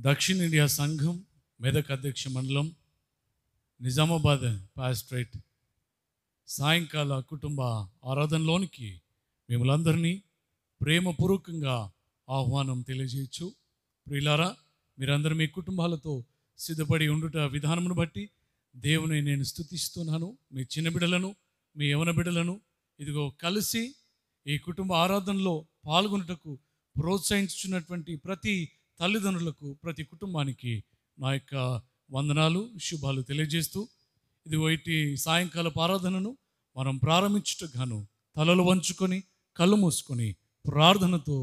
దక్షిణ ఇండియా సంఘం మెదక్ అధ్యక్ష మండలం నిజామాబాద్ పాస్ట్రేట్ సాయంకాల కుటుంబ ఆరాధనలోనికి మిమ్మల్ందరినీ ప్రేమపూర్వకంగా ఆహ్వానం తెలియజేయచ్చు. ప్రియులారా, మీరందరూ మీ కుటుంబాలతో సిద్ధపడి ఉండుట విధానమును బట్టి దేవుని నేను స్తుతిస్తున్నాను. మీ చిన్న బిడ్డలను, మీ యవన బిడ్డలను ఇదిగో కలిసి ఈ కుటుంబ ఆరాధనలో పాల్గొనుటకు ప్రోత్సహించుచున్నటువంటి ప్రతి తల్లిదండ్రులకు, ప్రతి కుటుంబానికి నా యొక్క వందనాలు, శుభాలు తెలియజేస్తూ ఇదిగో ఇటు సాయంకాలపు ఆరాధనను మనం ప్రారంభించుటగాను తలలు వంచుకొని కళ్ళు మూసుకొని ప్రార్థనతో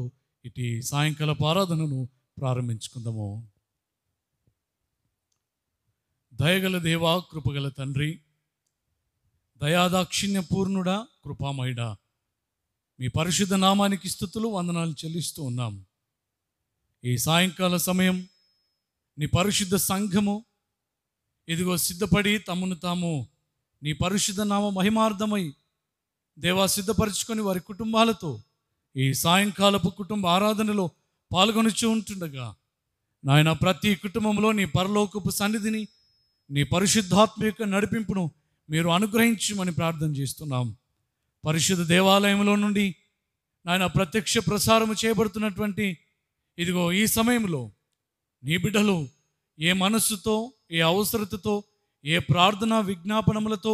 ఇటు సాయంకాలపు ఆరాధనను ప్రారంభించుకుందాము. దయగల దేవా, కృపగల తండ్రి, దయాదాక్షిణ్య పూర్ణుడా, కృపామయుడా, మీ పరిశుద్ధ నామానికి స్తుతులు, వందనాలు చెల్లిస్తూ ఉన్నాం. ఈ సాయంకాల సమయం నీ పరిశుద్ధ సంఘము ఇదిగో సిద్ధపడి తమను తాము నీ పరిశుద్ధ నామ మహిమార్థమై దేవా సిద్ధపరచుకొని వారి కుటుంబాలతో ఈ సాయంకాలపు కుటుంబ ఆరాధనలో పాల్గొనుచూ ఉంటుండగా నాయన ప్రతి కుటుంబంలో నీ పరలోకపు సన్నిధిని, నీ పరిశుద్ధాత్మ యొక్క నడిపింపును మీరు అనుగ్రహించమని ప్రార్థన చేస్తున్నాం. పరిశుద్ధ దేవాలయంలో నుండి నాయన ప్రత్యక్ష ప్రసారము చేయబడుతున్నటువంటి ఇదిగో ఈ సమయంలో నీ బిడ్డలు ఏ మనస్సుతో, ఏ అవసరతతో, ఏ ప్రార్థనా విజ్ఞాపనములతో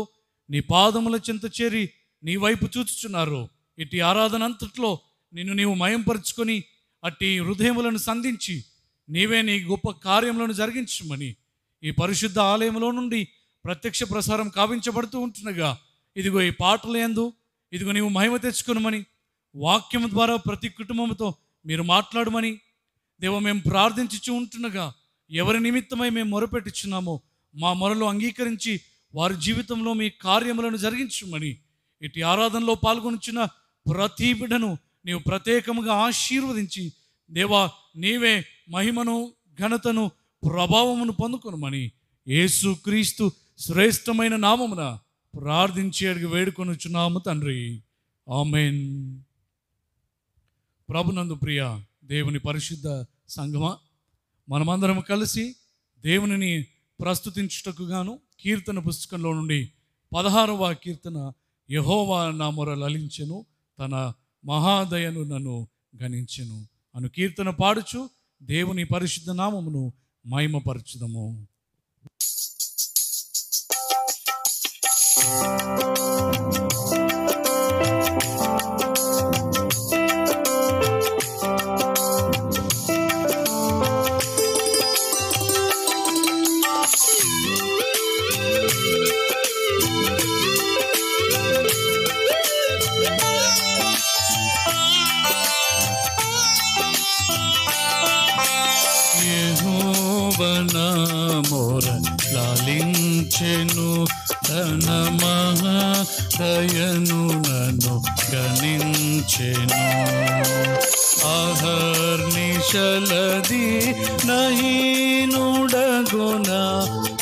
నీ పాదముల చెంత చేరి నీ వైపు చూచుచున్నారో ఇటు ఆరాధన అంతట్లో నిన్ను నీవు మయంపరుచుకొని అట్టి హృదయములను సంధించి నీవే నీ గొప్ప కార్యములను జరిగించమని ఈ పరిశుద్ధ ఆలయంలో నుండి ప్రత్యక్ష ప్రసారం కావించబడుతూ ఉంటుండగా ఇదిగో ఈ పాటల యందు ఇదిగో నీవు మహిమ తెచ్చుకొనమని, వాక్యం ద్వారా ప్రతి కుటుంబంతో మీరు మాట్లాడమని దేవ మేము ప్రార్థించుచూ ఉంటుండగా ఎవరి నిమిత్తమై మేము మొరపెట్టుచున్నామో మా మొరలు అంగీకరించి వారి జీవితంలో మీ కార్యములను జరిగించమని ఇటు ఆరాధనలో పాల్గొనుచున్న ప్రతి బిడ్డను నీవు ప్రత్యేకముగా ఆశీర్వదించి దేవా నీవే మహిమను, ఘనతను, ప్రభావమును పొందుకొనమని యేసు క్రీస్తు శ్రేష్టమైన నామమున ప్రార్థించి అడిగి వేడుకొనుచున్నాము తండ్రి, ఆమేన్. ప్రభునందు ప్రియ దేవుని పరిశుద్ధ సంఘమా, మనమందరం కలిసి దేవునిని ప్రస్తుతించుటకు గాను కీర్తన పుస్తకంలో నుండి 16వ కీర్తన, యెహోవా నా మొర లలించెను, తన మహాదయను నన్ను గణించెను అను కీర్తన పాడుచు దేవుని పరిశుద్ధ నామమును మహిమపరచుదము. మొర లాలించెను, తన మహాదయను నన్ను గణించెను. అహర్నిశలది నహీనుడగున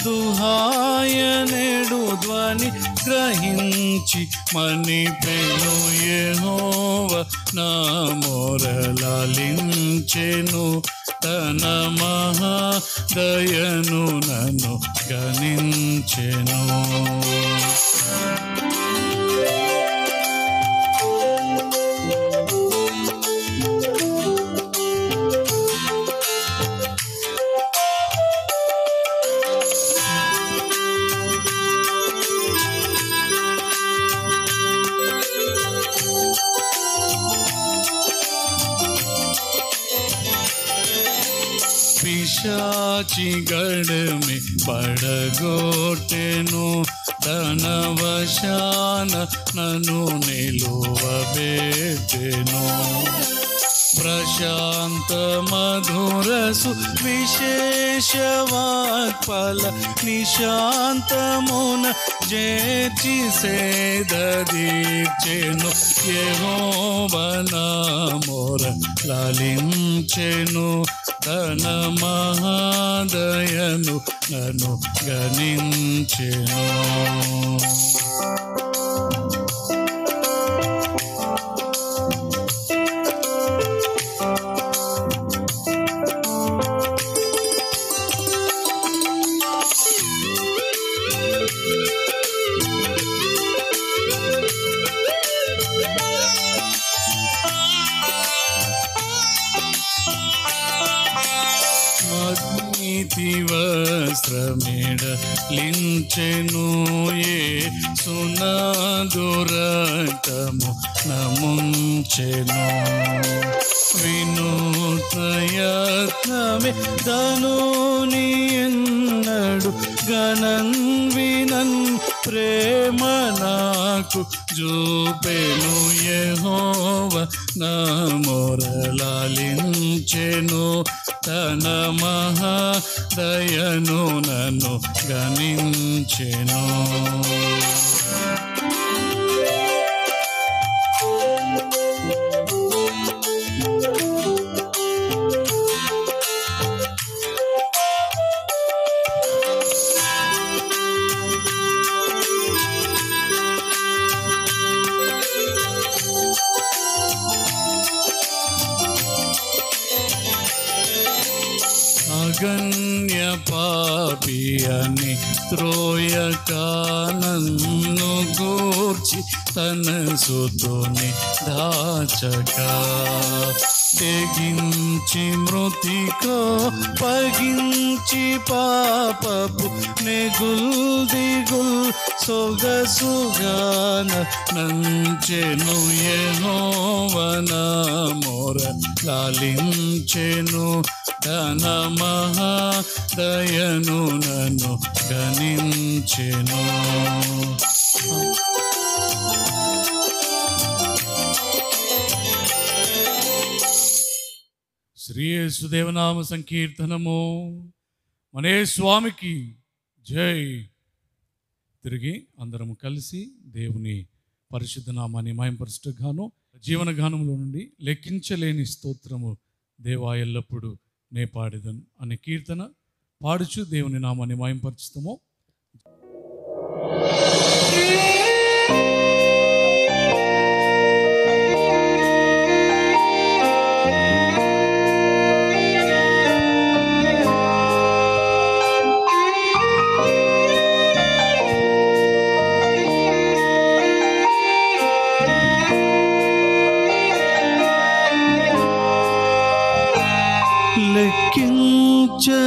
దుహాయనెడు ధ్వని గ్రహించి మణిపెను. యెహోవా నా మొర లాలించెను, తన మహాదయను నన్ను గణించెను. పిశాచిగడ మే పడగొట్టెను, తన వశాన నన్ను నిలువబెట్టెను. ప్రశాంత మధురసు విశేషవాక్పల నిశాంతమున చేర్చి సేదదీర్చెను. యెహోవా నా మొర లాలించెను, తన మహాదయను నన్ను గణించెను. నీతి వస్త్రమిడలించెను యేసునాథు రక్తము నముంచెను. వినూత్న యత్నమే ధనుని ఎన్నడు గణన్ వినన్ ప్రేమ నాకు చూపెను. యెహోవా నా మొరలాలించెను, తన మహాదయను నన్ను గణించెను. అగణ్య పాపి అని త్రోయక నన్ను గూర్చి తన సుతుని దాచక తెగించి మృతికో పగించి పాపపు నెగుల్ దిగుల్ సొగసుగాన నంచెను. యెహోవా నా మొర లాలించెను, తన మహాదయను నన్ను గణించెను. శ్రీ యేసుదేవనామ సంకీర్తనము. మనే స్వామికి జై. తిరిగి అందరము కలిసి దేవుని పరిశుద్ధ నామాన్ని మహింపరచుటకుగాను జీవన గానములో నుండి లెక్కించలేని స్తోత్రము దేవా ఎల్లప్పుడు నే పాడేదను అనే కీర్తన పాడుచు దేవుని నామాన్ని మహింపరచుతాము.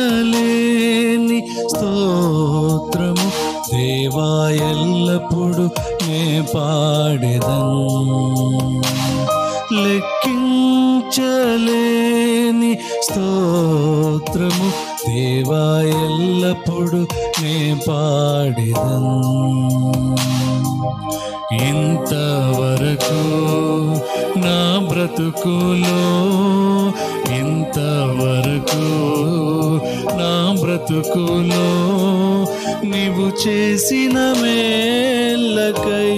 లెక్కించలేని స్తోత్రము దేవా ఎల్లప్పుడు నే పాడెదను. లెక్కించలేని స్తోత్రము దేవా ఎల్లప్పుడు నే పాడెదను. ఇంతవరకు నా బ్రతుకులో, ఇంతవరకు నా బ్రతుకులో నీవు చేసిన మేళ్ళకై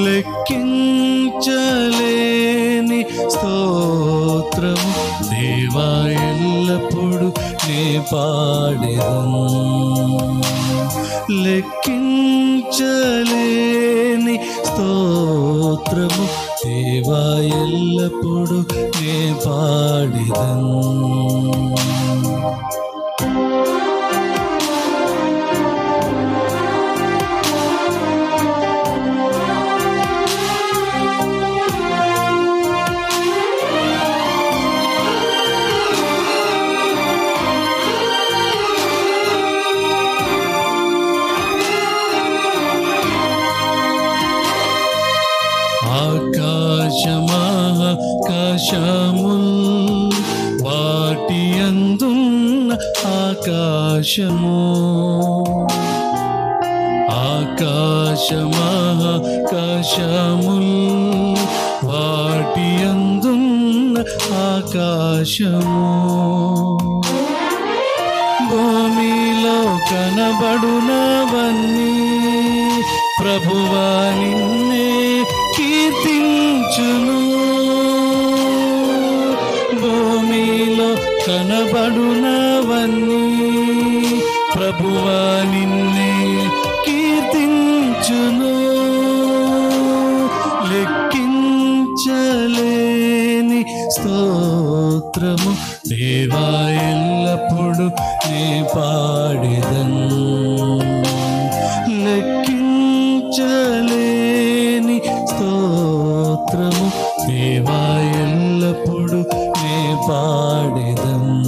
లెక్కించలేని స్తోత్రము దేవా ఎల్లప్పుడు నే పాడెదను. లెక్కించలేని స్తోత్రము దేవా ఎల్లప్పుడు నే పాడెదను. ఆకాశముల్ వాటి అందున్న ఆకాశము, ఆకాశముల్ వాటి అందున్న ఆకాశము, భూమిలో కనబడునవన్నీ ప్రభువా నిన్నే కీర్తించును. భూమిలో కనబడునవన్నీ ప్రభువా నిన్నే కీర్తించును. లెక్కించలేని స్తోత్రము దేవా ఎల్లప్పుడు నే పాడెదను. లెక్కించలేని స్తోత్రము దేవా ఎల్లప్పుడు నే పాడెదను.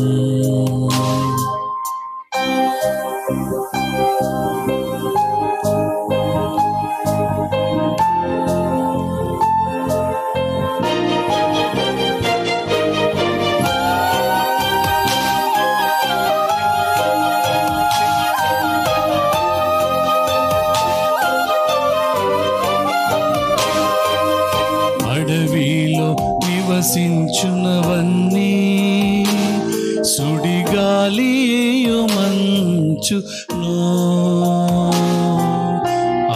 నివసించును.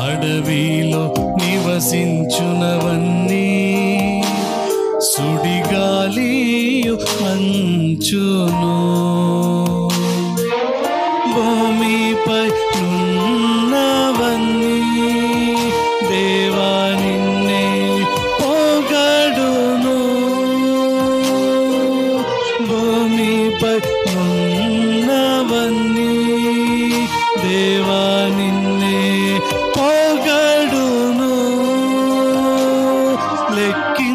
అడవిలో నివసించునవన్నీ సుడిగాలియు మంచును. భూమిపై ఉన్నవన్నీ దేవా నిన్నే పొగడును. భూమిపై ఉన్నవన్నీ దేవా నిన్నే పొగడును. లెక్కించలేని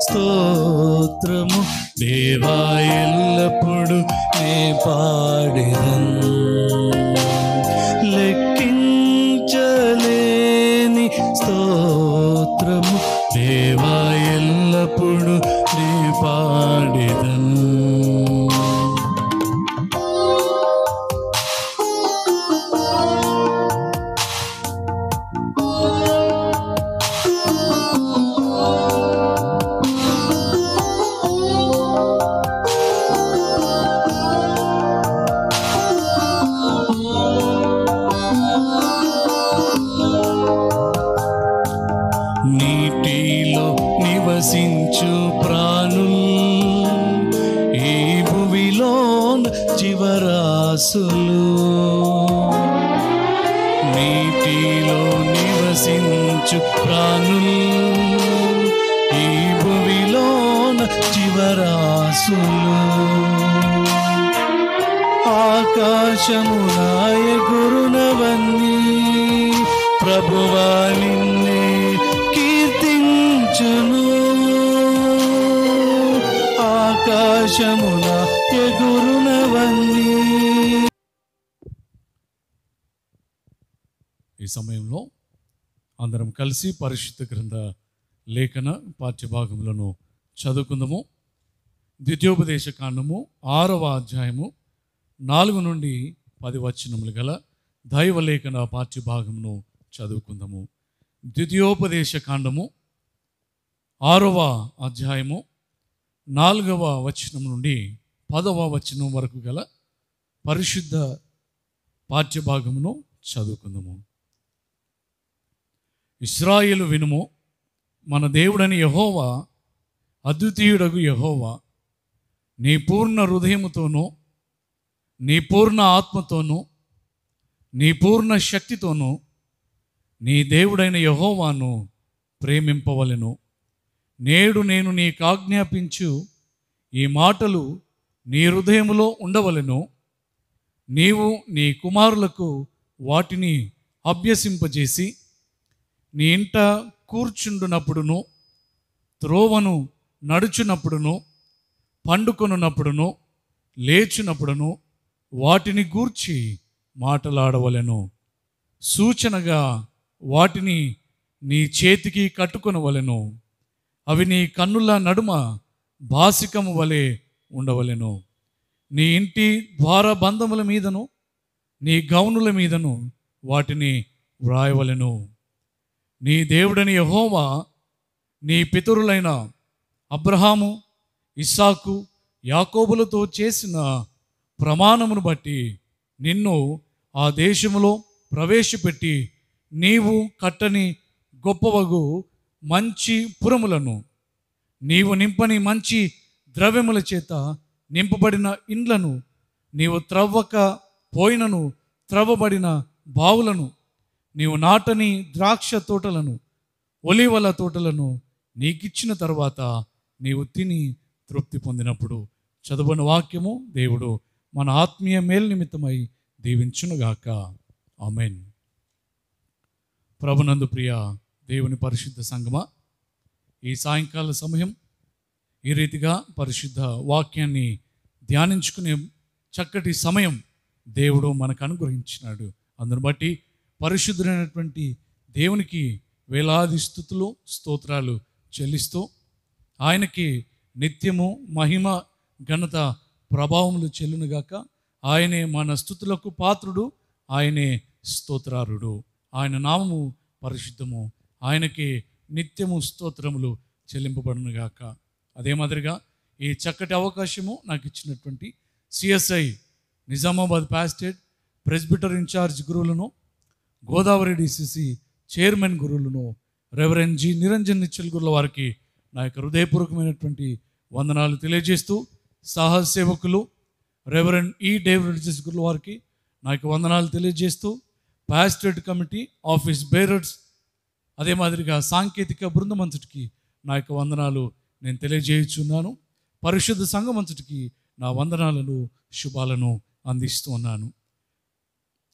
స్తోత్రము దేవా ఎల్లప్పుడు నే పాడెదను. లెక్కించలేని స్తోత్రము దేవా ఎల్లప్పుడు నే పాడెదను. నీటిలో నివసించు ప్రాణులు ఈ భువిలో జీవరాశులు. నీటిలో నివసించు ప్రాణులు ఈ భువిలో జీవరాశులు. ఆకాశమున ఎగురునవన్నీ ప్రభువా నిన్నే కీర్తించును. ఆకాశమున ఎగురునవన్నీ. ఈ సమయంలో అందరం కలిసి పరిశుద్ధ గ్రంథ లేఖన పాఠ్యభాగములను చదువుకుందాము. ద్వితీయోపదేశ కాండము 6వ అధ్యాయము 4 నుండి 10 వచనములు గల దైవలేఖన పాఠ్యభాగమును చదువుకుందాము. ద్వితీయోపదేశ కాండము 6వ అధ్యాయము 4వ వచనం నుండి 10వ వచనం వరకు గల పరిశుద్ధ పాఠ్యభాగమును చదువుకుందాము. ఇశ్రాయేలు వినుము, మన దేవుడని యెహోవా అద్వితీయుడగు యెహోవా నీ పూర్ణ హృదయముతోనూ నీ పూర్ణ ఆత్మతోనూ నీ పూర్ణ శక్తితోనూ నీ దేవుడైన యెహోవాను ప్రేమింపవలెను. నేడు నేను నీకు ఆజ్ఞాపించు ఈ మాటలు నీ హృదయములో ఉండవలెను. నీవు నీ కుమారులకు వాటిని అభ్యసింపజేసి నీ ఇంట కూర్చుండునప్పుడును, త్రోవను నడుచునప్పుడును, పండుకొనున్నప్పుడును, లేచునప్పుడును వాటిని గూర్చి మాటలాడవలెను. సూచనగా వాటిని నీ చేతికి కట్టుకొనవలెను. అవి నీ కన్నుల నడుమ బాసికము వలె ఉండవలెను. నీ ఇంటి ద్వారబంధముల మీదను నీ గౌనుల మీదను వాటిని వ్రాయవలెను. నీ దేవుడని యెహోవా నీ పితరులైన అబ్రహాము, ఇస్సాకు, యాకోబులతో చేసిన ప్రమాణమును బట్టి నిన్ను ఆ దేశములో ప్రవేశపెట్టి నీవు కట్టని గొప్పవగు మంచి పురములను, నీవు నింపని మంచి ద్రవ్యముల చేత నింపబడిన ఇండ్లను, నీవు త్రవ్వక పోయినను త్రవ్వబడిన బావులను, నీవు నాటని ద్రాక్ష తోటలను, ఒలీవల తోటలను నీకిచ్చిన తర్వాత నీవు తిని తృప్తి పొందినప్పుడు. చదువుని వాక్యము దేవుడు మన ఆత్మీయ మేలు నిమిత్తమై దీవించునుగాక. ఆమెన్. ప్రభునందు ప్రియ దేవుని పరిశుద్ధ సంగమా, ఈ సాయంకాల సమయం ఈ రీతిగా పరిశుద్ధ వాక్యాన్ని ధ్యానించుకునే చక్కటి సమయం దేవుడు మనకు అనుగ్రహించినాడు. అందును బట్టి పరిశుద్ధుడైనటువంటి దేవునికి వేలాది స్తుతులు స్తోత్రాలు చెల్లిస్తూ ఆయనకి నిత్యము మహిమ ఘనత ప్రభావములు చెల్లునుగాక. ఆయనే మన స్తుతులకు పాత్రుడు, ఆయనే స్తోత్రారుడు. ఆయన నామము పరిశుద్ధము, ఆయనకి నిత్యము స్తోత్రములు చెల్లింపబడునుగాక. అదే మాదిరిగా ఈ చక్కటి అవకాశము నాకు ఇచ్చినటువంటి CSI Nizamabad pastorate presbyter in-charge గురువులను, గోదావరి డిసిసి చైర్మన్ గురువులను, రెవరెండ్ జి నిరంజన్ నిశ్చల్ గురుల వారికి నా యొక్క హృదయపూర్వకమైనటువంటి వందనాలు తెలియజేస్తూ, సాహస సేవకులు రెవరెండ్ ఈ డేవిడ్ గురుల వారికి నా యొక్క వందనాలు తెలియజేస్తూ, పాస్టేట్ కమిటీ ఆఫీస్ బేరర్స్, అదే మాదిరిగా సాంకేతిక బృందం అంతటికి నా యొక్క వందనాలు నేను తెలియజేయుచున్నాను. పరిశుద్ధ సంఘం అంతటికి నా వందనాలను, శుభాలను అందిస్తూ ఉన్నాను.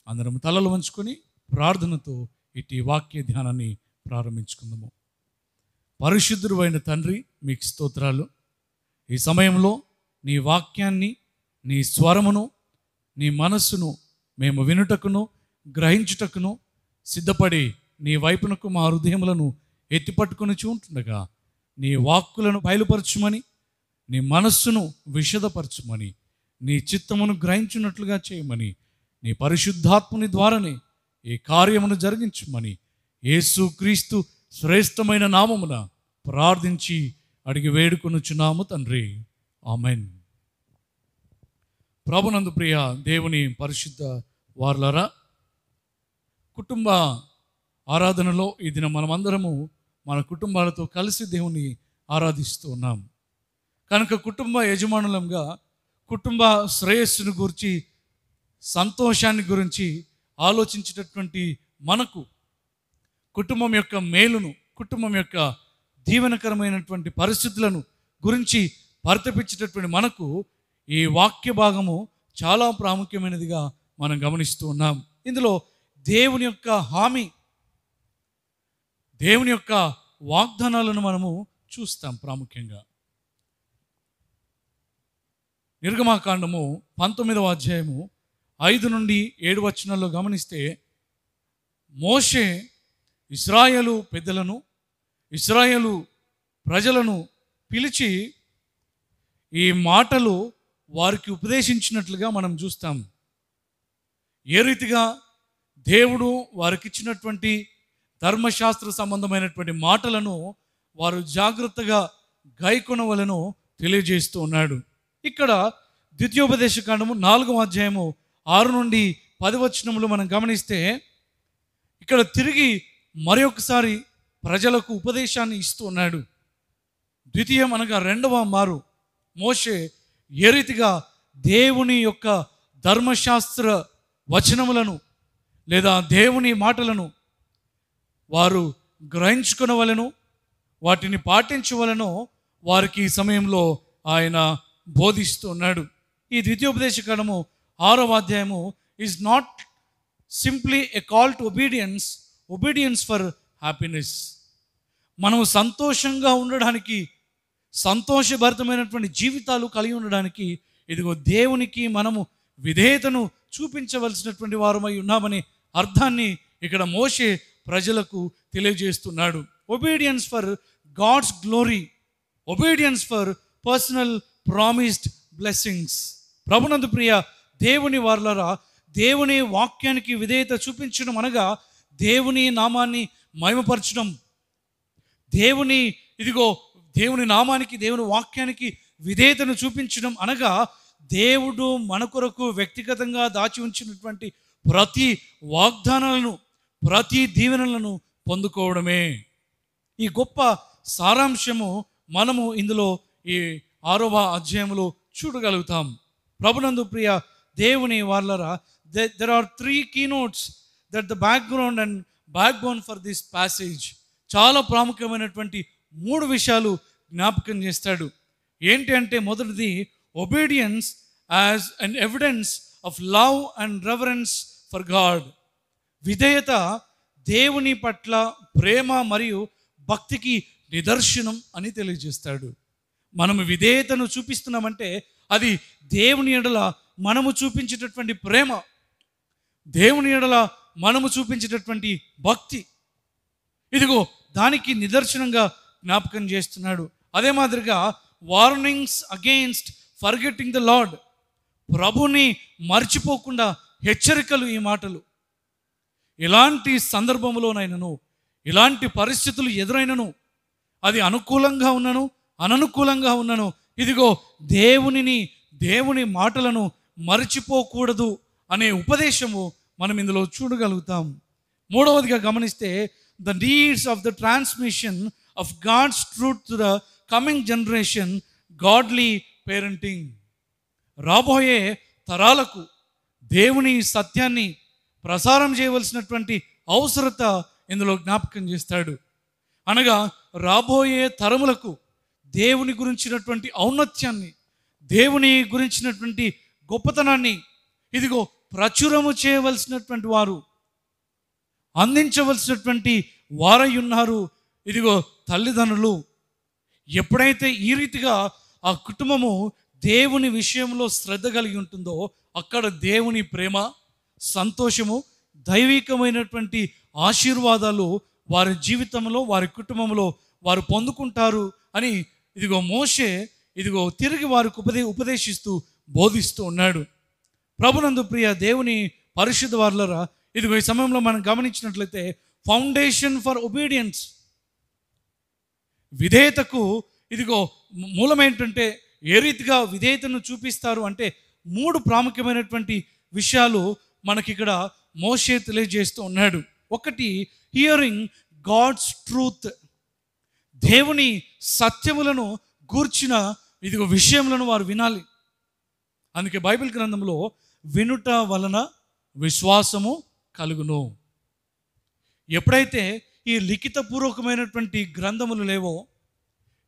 అందరం తలలు వంచుకొని ప్రార్థనతో ఇటు వాక్య ధ్యానాన్ని ప్రారంభించుకుందాము. పరిశుద్ధుడు అయిన తండ్రి, మీకు స్తోత్రాలు. ఈ సమయంలో నీ వాక్యాన్ని, నీ స్వరమును, నీ మనస్సును మేము వినుటకును, గ్రహించుటకును సిద్ధపడి నీ వైపునకు మా హృదయములను ఎత్తిపట్టుకొని చూంటుండగా నీ వాక్కులను బయలుపరచుమని, నీ మనస్సును విషదపరచుమని, నీ చిత్తమును గ్రహించున్నట్లుగా చేయమని, నీ పరిశుద్ధాత్ముని ద్వారానే ఈ కార్యమును జరిగించమని యేసు క్రీస్తు శ్రేష్టమైన నామమున ప్రార్థించి అడిగి వేడుకొనుచున్నాము తండ్రి. ఆమెన్. ప్రభునందు ప్రియ దేవుని పరిశుద్ధ వారలారా, కుటుంబ ఆరాధనలో ఈ దినం మనమందరము మన కుటుంబాలతో కలిసి దేవుని ఆరాధిస్తూ ఉన్నాం. కనుక కుటుంబ యజమానులంగా కుటుంబ శ్రేయస్సును గురించి, సంతోషాన్ని గురించి ఆలోచించేటటువంటి మనకు, కుటుంబం యొక్క మేలును, కుటుంబం యొక్క దీవెనకరమైనటువంటి పరిస్థితులను గురించి పరితపించేటటువంటి మనకు ఈ వాక్య భాగము చాలా ప్రాముఖ్యమైనదిగా మనం గమనిస్తూ ఉన్నాం. ఇందులో దేవుని యొక్క హామీ, దేవుని యొక్క వాగ్దానాలను మనము చూస్తాం. ప్రాముఖ్యంగా నిర్గమాకాండము 19వ అధ్యాయము 5 నుండి 7 వచనాల్లో గమనిస్తే, మోషే ఇశ్రాయేలు పెద్దలను, ఇశ్రాయేలు ప్రజలను పిలిచి ఈ మాటలు వారికి ఉపదేశించినట్లుగా మనం చూస్తాం. ఏ రీతిగా దేవుడు వారికి ఇచ్చినటువంటి ధర్మశాస్త్ర సంబంధమైనటువంటి మాటలను వారు జాగ్రత్తగా గైకొనవలెనో తెలియజేస్తూ ఉన్నాడు. ఇక్కడ ద్వితీయోపదేశ కాండము 4వ అధ్యాయము 6 నుండి 10 వచనములు మనం గమనిస్తే, ఇక్కడ తిరిగి మరొకసారి ప్రజలకు ఉపదేశాన్ని ఇస్తూ ఉన్నాడు. ద్వితీయం అనగా రెండవ మారు మోషే ఏ రీతిగా దేవుని యొక్క ధర్మశాస్త్ర వచనములను లేదా దేవుని మాటలను వారు గ్రహించుకొనవలెను, వాటిని పాటించవలెనో వారికి ఈ సమయంలో ఆయన బోధిస్తూ ఉన్నాడు. ఈ ద్వితీయోపదేశ కాండము 6వ అధ్యాయము is not simply a call to obedience for happiness. మనము సంతోషంగా ఉండడానికి, సంతోషభరితమైనటువంటి జీవితాలు కలిగి ఉండడానికి ఇదిగో దేవునికి మనము విధేయతను చూపించవలసినటువంటి వారమై ఉన్నామనే అర్థాన్ని ఇక్కడ మోషే ప్రజలకు తెలియజేస్తున్నాడు. Obedience for God's glory, obedience for personal promised blessings. ప్రభునందు ప్రియ దేవుని వారలారా, దేవుని వాక్యానికి విధేయత చూపించడం అనగా దేవుని నామాన్ని మహిమపరచడం, దేవుని నామానికి, దేవుని వాక్యానికి విధేయతను చూపించడం అనగా దేవుడు మన కొరకు వ్యక్తిగతంగా దాచి ఉంచినటువంటి ప్రతి వాగ్దానాలను, ప్రతి దీవెనలను పొందుకోవడమే. ఈ గొప్ప సారాంశము మనము ఇందులో ఈ 6వ అధ్యాయంలో చూడగలుగుతాం. ప్రభునందు ప్రియ దేవుని వారలారా, there are 3 keynotes that the background and backbone for this passage. చాలా ప్రాముఖ్యమైనటువంటి 3 విషయాలు జ్ఞాపకం చేస్తాడు. ఏంటి అంటే, మొదటిది obedience as an evidence of love and reverence for God. విధేయత దేవుని పట్ల ప్రేమ మరియు భక్తికి నిదర్శనం అని తెలియజేస్తాడు. మనము విధేయతను చూపిస్తున్నామంటే అది దేవుని ఎడల మనము చూపించేటటువంటి ప్రేమ, దేవుని ఎడల మనము చూపించేటటువంటి భక్తి, ఇదిగో దానికి నిదర్శనంగా జ్ఞాపకం చేస్తున్నాడు. అదే మాదిరిగా warnings against forgetting the lord, ప్రభుని మర్చిపోకుండా హెచ్చరికలు. ఈ మాటలు ఎలాంటి సందర్భంలోనైనాను, ఇలాంటి పరిస్థితులు ఎదురైనను, అది అనుకూలంగా ఉన్నను అననుకూలంగా ఉన్నను, ఇదిగో దేవుని మాటలను మరచిపోకూడదు అనే ఉపదేశము మనం ఇందులో చూడగలుగుతాం. మూడవదిగా గమనిస్తే the needs of the transmission of God's truth to the coming generation, godly parenting. రాబోయే తరాలకు దేవుని సత్యాన్ని ప్రసారం చేయవలసినటువంటి అవసరత ఇందులో జ్ఞాపకం చేస్తాడు. అనగా రాబోయే తరములకు దేవుని గురించినటువంటి ఔన్నత్యాన్ని, దేవుని గురించినటువంటి గొప్పతనాన్ని ఇదిగో ప్రచురము చేయవలసినటువంటి వారు, అందించవలసినటువంటి వారై ఉన్నారు ఇదిగో తల్లిదండ్రులు. ఎప్పుడైతే ఈ రీతిగా ఆ కుటుంబము దేవుని విషయంలో శ్రద్ధ కలిగి ఉంటుందో అక్కడ దేవుని ప్రేమ, సంతోషము, దైవికమైనటువంటి ఆశీర్వాదాలు వారి జీవితంలో, వారి కుటుంబంలో వారు పొందుకుంటారు అని ఇదిగో మోషే ఇదిగో తిరిగి వారికి ఉపదేశిస్తూ బోధిస్తూ ఉన్నాడు. ప్రభునందు ప్రియ దేవుని పరిశుద్ధ వారులారా, ఇదిగో ఈ సమయంలో మనం గమనించినట్లయితే ఫౌండేషన్ ఫర్ ఒబీడియన్స్, విధేయతకు ఇదిగో మూలం ఏంటంటే ఏ రీతిగా విధేయతను చూపిస్తారు అంటే 3 ప్రాముఖ్యమైనటువంటి విషయాలు మనకిక్కడ మోషే తెలియజేస్తూ ఉన్నాడు. ఒకటి, హియరింగ్ గాడ్స్ ట్రూత్, దేవుని సత్యములను గూర్చిన ఇదిగో విషయములను వారు వినాలి. అందుకే బైబిల్ గ్రంథంలో వినుట వలన విశ్వాసము కలుగును. ఎప్పుడైతే ఈ లిఖితపూర్వకమైనటువంటి గ్రంథములు లేవో,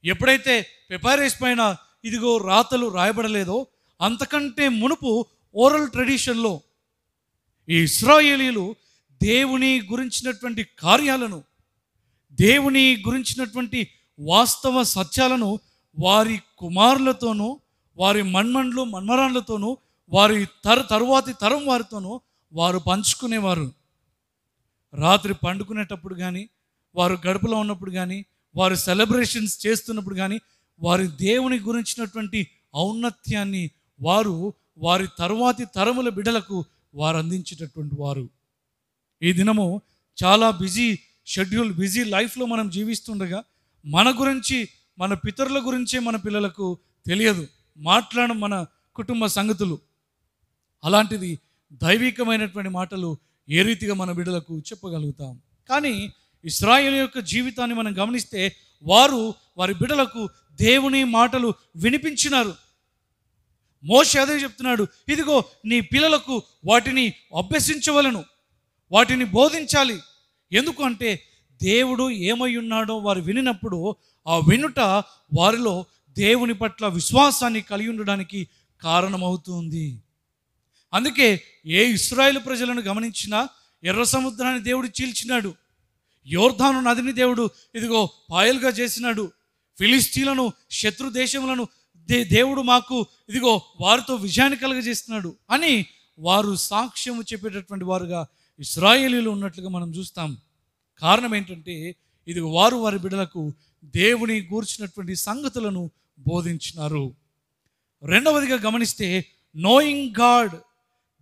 ఎప్పుడైతే పెపారస్ పైన ఇదిగో రాతలు రాయబడలేదో, అంతకంటే మునుపు ఓరల్ ట్రెడిషన్లో ఈ ఇశ్రాయేలీయులు దేవుని గురించినటువంటి కార్యాలను, దేవుని గురించినటువంటి వాస్తవ సత్యాలను వారి కుమారులతోనూ, వారి మన్మరాన్లతోనూ, వారి తరువాతి తరం వారితోనూ వారు పంచుకునేవారు. రాత్రి పండుకునేటప్పుడు కానీ, వారు గడుపులో ఉన్నప్పుడు కానీ, వారు సెలబ్రేషన్స్ చేస్తున్నప్పుడు కానీ వారి దేవుని గురించినటువంటి ఔన్నత్యాన్ని వారు వారి తరువాతి తరముల బిడ్డలకు వారు అందించేటటువంటి వారు. ఈ దినము చాలా బిజీ షెడ్యూల్, బిజీ లైఫ్లో మనం జీవిస్తుండగా మన గురించి, మన పితరుల గురించే మన పిల్లలకు తెలియదు, మాట్లాడడం మన కుటుంబ సంగతులు. అలాంటిది దైవికమైనటువంటి మాటలు ఏ రీతిగా మన బిడ్డలకు చెప్పగలుగుతాం? కానీ ఇశ్రాయేలు యొక్క జీవితాన్ని మనం గమనిస్తే వారు వారి బిడ్డలకు దేవుని మాటలు వినిపించినారు. మోషే అదే చెప్తున్నాడు, ఇదిగో నీ పిల్లలకు వాటిని అభ్యసించవలను, వాటిని బోధించాలి. ఎందుకు అంటే దేవుడు ఏమై ఉన్నాడో వారు వినినప్పుడు ఆ వినుట వారిలో దేవుని పట్ల విశ్వాసాన్ని కలిగి ఉండడానికి కారణమవుతుంది. అందుకే ఏ ఇశ్రాయేలు ప్రజలను గమనించినా ఎర్ర సముద్రాన్ని దేవుడు చీల్చినాడు, యోర్దాను నదిని దేవుడు ఇదిగో పాయలుగా చేసినాడు, ఫిలిస్తీన్లను, శత్రు దేశములను దేవుడు మాకు ఇదిగో వారితో విజయాన్ని కలుగజేస్తున్నాడు అని వారు సాక్ష్యము చెప్పేటటువంటి వారుగా ఇశ్రాయేలీయులు ఉన్నట్లుగా మనం చూస్తాం. కారణం ఏంటంటే ఇదిగో వారు వారి బిడ్డలకు దేవుని గూర్చినటువంటి సంగతులను బోధించినారు. రెండవదిగా గమనిస్తే నోయింగ్ గాడ్,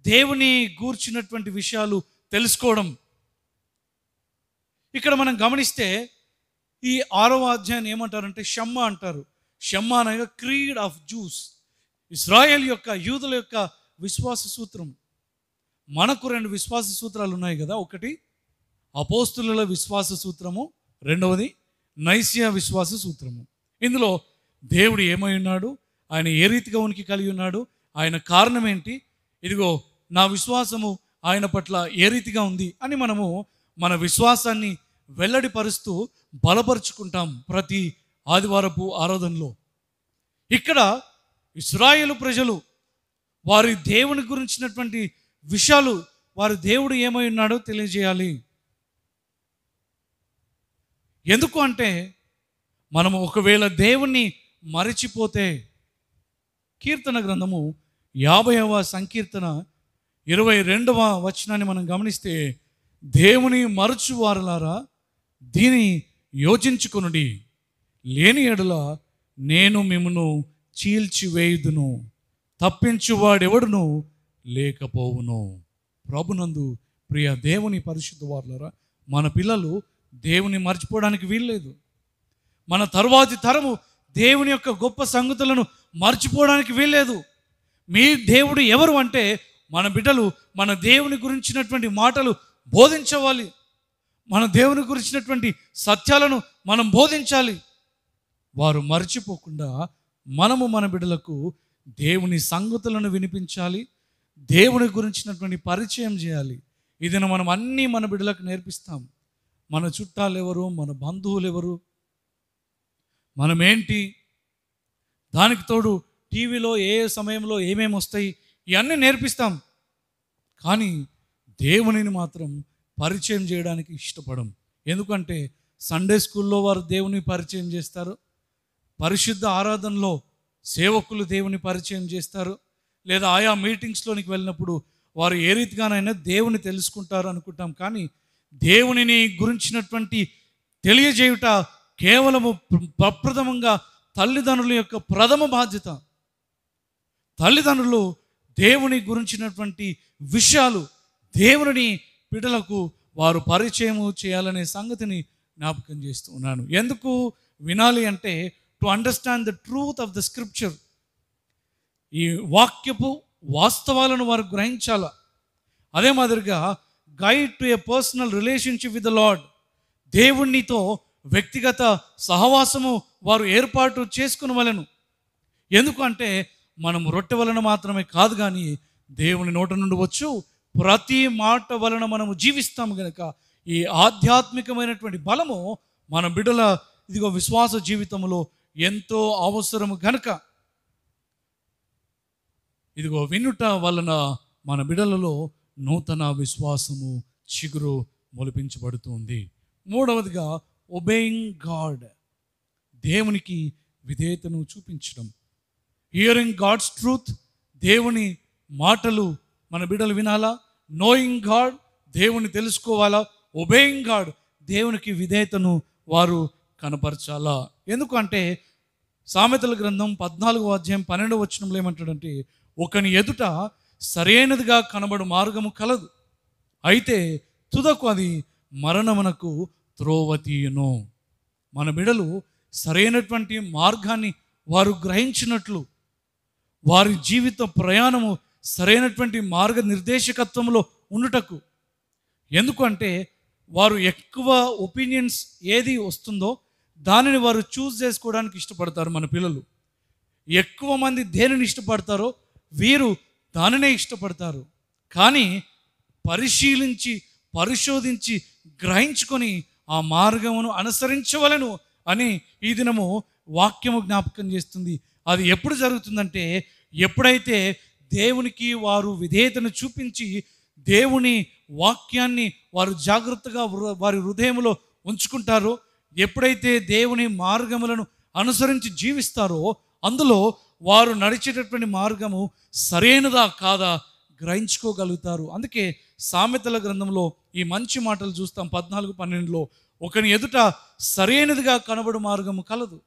దేవుని గూర్చినటువంటి విషయాలు తెలుసుకోవడం. ఇక్కడ మనం గమనిస్తే ఈ 6వ అధ్యాయం ఏమంటారంటే షమ్మా అంటారు. షమ్మా అనగా క్రీడ్ ఆఫ్ జూస్, ఇశ్రాయేల్ యొక్క యూదుల యొక్క విశ్వాస సూత్రం. మనకు 2 విశ్వాస సూత్రాలు ఉన్నాయి కదా. ఒకటి అపోస్తుల విశ్వాస సూత్రము, రెండవది నైసియా విశ్వాస సూత్రము. ఇందులో దేవుడు ఏమై ఉన్నాడు, ఆయన ఏ రీతిగా ఉనికి కలిగి ఉన్నాడు, ఆయన కారణం ఏంటి, ఇదిగో నా విశ్వాసము ఆయన పట్ల ఏ రీతిగా ఉంది అని మనము మన విశ్వాసాన్ని వెల్లడిపరుస్తూ బలపరుచుకుంటాం ప్రతి ఆదివారపు ఆరాధనలో. ఇక్కడ ఇశ్రాయేలు ప్రజలు వారి దేవుని గురించినటువంటి విషయాలు, వారి దేవుడు ఏమై ఉన్నాడో తెలియజేయాలి. ఎందుకు అంటే మనము ఒకవేళ దేవుణ్ణి మరచిపోతే, కీర్తన గ్రంథము 50వ సంకీర్తన 22వ వచనాన్ని మనం గమనిస్తే, దేవుని మరచువారులారా దీని యోచించుకొనుడి, లేని ఎడల నేను మిమ్మును చీల్చివేయుదును, తప్పించువాడెవడును లేకపోవును. ప్రభునందు ప్రియ దేవుని పరిశుద్ధ వారులారా, మన పిల్లలు దేవుని మర్చిపోవడానికి వీల్లేదు. మన తరువాతి తరము దేవుని యొక్క గొప్ప సంగతులను మర్చిపోవడానికి వీల్లేదు. మీ దేవుడు ఎవరు అంటే మన బిడ్డలు మన దేవుని గురించినటువంటి మాటలు బోధించవాలి. మన దేవుని గురించినటువంటి సత్యాలను మనం బోధించాలి. వారు మర్చిపోకుండా మనము మన బిడ్డలకు దేవుని సంగతులను వినిపించాలి. దేవుని గురించినటువంటి పరిచయం చేయాలి. ఇది మనం అన్నీ మన బిడ్డలకు నేర్పిస్తాం. మన చుట్టాలు ఎవరు, మన బంధువులు ఎవరు, మనమేంటి, దానికి తోడు టీవీలో ఏ సమయంలో ఏమేమి వస్తాయి ఇవన్నీ నేర్పిస్తాం. కానీ దేవునిని మాత్రం పరిచయం చేయడానికి ఇష్టపడం. ఎందుకంటే సండే స్కూల్లో వారు దేవుని పరిచయం చేస్తారు, పరిశుద్ధ ఆరాధనలో సేవకులు దేవుని పరిచయం చేస్తారు, లేదా ఆయా మీటింగ్స్లోనికి వెళ్ళినప్పుడు వారు ఏ రీతిగానైనా దేవుని తెలుసుకుంటారు అనుకుంటాం. కానీ దేవునిని గురించినటువంటి తెలియజేయుట కేవలము ప్రప్రథమంగా తల్లిదండ్రుల యొక్క ప్రథమ బాధ్యత. తల్లిదండ్రులు దేవుని గురించినటువంటి విషయాలు దేవుని బిడ్డలకు వారు పరిచయము చేయాలనే సంగతిని జ్ఞాపకం చేస్తూ ఉన్నాను. ఎందుకు వినాలి అంటే to understand the truth of the scripture. ఈ వాక్యపు వాస్తవాలను వారు గ్రహించాల. అదే మాదిరిగా guide to A personal relationship with the lord. దేవునితో వ్యక్తిగత సహవాసము వారు ఏర్పాటు చేసుకునవలెను. ఎందుకంటే మనం రొట్టె వలన మాత్రమే కాదు, కానీ దేవుని నోట నుండి వచ్చు ప్రతి మాట వలన మనము జీవిస్తాము కనుక ఈ ఆధ్యాత్మికమైనటువంటి బలము మన బిడ్డల విశ్వాస జీవితంలో ఎంతో అవసరము కనుక వినుట వలన మన బిడ్డలలో నూతన విశ్వాసము చిగురు మొలిపించబడుతుంది. మూడవదిగా ఒబేయింగ్ గాడ్, దేవునికి విధేయతను చూపించడం. హియరింగ్ గాడ్స్ ట్రూత్, దేవుని మాటలు మన బిడ్డలు వినాలా. నోయింగ్ గాడ్, దేవుని తెలుసుకోవాలా. ఒబేయింగ్ గాడ్, దేవునికి విధేయతను వారు కనపరచాలా. ఎందుకంటే సామెతల గ్రంథం 14వ అధ్యాయం 12వ వచనంలో ఏమంటాడంటే, ఒకని ఎదుట సరైనదిగా కనబడు మార్గము కలదు, అయితే తుదకు అది మరణమునకు త్రోవ తీయును. మన బిడ్డలు సరైనటువంటి మార్గాన్ని వారు గ్రహించినట్లు వారి జీవిత ప్రయాణము సరైనటువంటి మార్గ నిర్దేశకత్వంలో ఉండుటకు. ఎందుకంటే వారు ఎక్కువ ఒపీనియన్స్ ఏది వస్తుందో దానిని వారు చూస్ చేసుకోవడానికి ఇష్టపడతారు. మన పిల్లలు ఎక్కువ మంది దేనిని ఇష్టపడతారో వీరు దానినే ఇష్టపడతారు. కానీ పరిశీలించి పరిశోధించి గ్రహించుకొని ఆ మార్గమును అనుసరించవలను అని ఈ దినము వాక్యము జ్ఞాపకం చేస్తుంది. అది ఎప్పుడు జరుగుతుందంటే ఎప్పుడైతే దేవునికి వారు విధేయతను చూపించి దేవుని వాక్యాన్ని వారు జాగ్రత్తగా వారి హృదయంలో ఉంచుకుంటారో, ఎప్పుడైతే దేవుని మార్గములను అనుసరించి జీవిస్తారో అందులో వారు నడిచేటటువంటి మార్గము సరైనదా కాదా గ్రహించుకోగలుగుతారు. అందుకే సామెతల గ్రంథంలో ఈ మంచి మాటలు చూస్తాం. 14:12లో ఒకని ఎదుట సరైనదిగా కనబడు మార్గము కలదు.